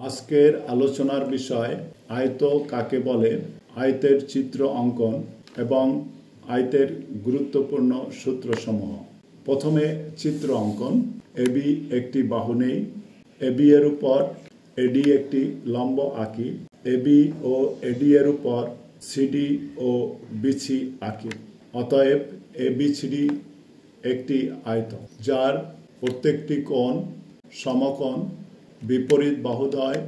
আজকের আলোচনার বিষয় আয়ত কাকে বলে, আয়তের চিত্র অঙ্কন এবং আয়তের গুরুত্বপূর্ণ সূত্রসমূহ। প্রথমে চিত্র অঙ্কন। এবি একটি বাহু নেই, এবি এর উপর এডি একটি লম্ব আঁকি, এবি ও এডি এর উপর সিডি ও বিসি আঁকি। অতএব এবিসিডি একটি আয়ত যার প্রত্যেকটি কোণ সমকোণ, বিপরীত বাহুদ্বয়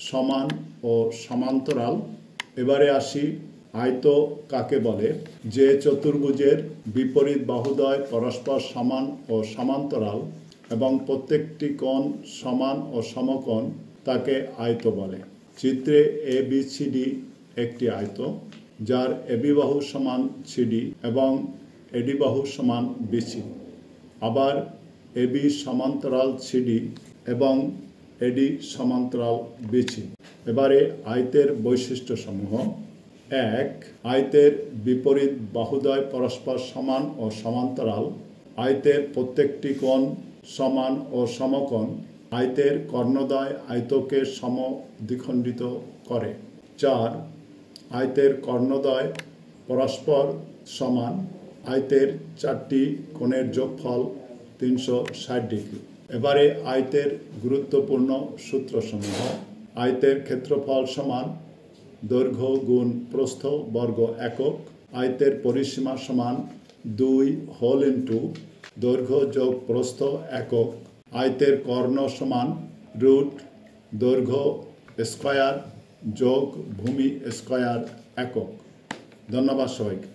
সমান ও সমান্তরাল। এবারে আসি আয়ত কাকে বলে। যে চতুর্ভুজের বিপরীত বাহুদ্বয় পরস্পর সমান ও সমান্তরাল এবং প্রত্যেকটি কোণ সমান ও সমকোণ তাকে আয়ত বলে। চিত্রে এবিসিডি একটি আয়ত যার এবি বাহু সমান সিডি এবং এডি বাহু সমান বিসি। আবার এবি সমান্তরাল সিডি এবং এডি সমান্তরাল বিসি। এবারে আয়তের বৈশিষ্ট্যসমূহ। ১. আয়তের বিপরীত বাহুদ্বয় পরস্পর সমান ও সমান্তরাল। আয়তের প্রত্যেকটি কোণ সমান ও সমকোণ। আয়তের কর্ণদ্বয় আয়তকে সমদ্বিখণ্ডিত করে। ৪. আয়তের কর্ণদ্বয় পরস্পর সমান। আয়তের 4টি কোণের যোগফল 360 ডিগ্রি। এবারে আয়তের গুরুত্বপূর্ণ সূত্রসমূহ। আয়তের ক্ষেত্রফল সমান দৈর্ঘ্য গুণ প্রস্থ বর্গ একক। আয়তের পরিসীমা সমান 2 হোল ইন্টু দৈর্ঘ্য যোগ প্রস্থ একক। আয়তের কর্ণ সমান রুট দৈর্ঘ্য স্কয়ার যোগ ভূমি স্কয়ার একক। ধন্যবাদ সবাইকে।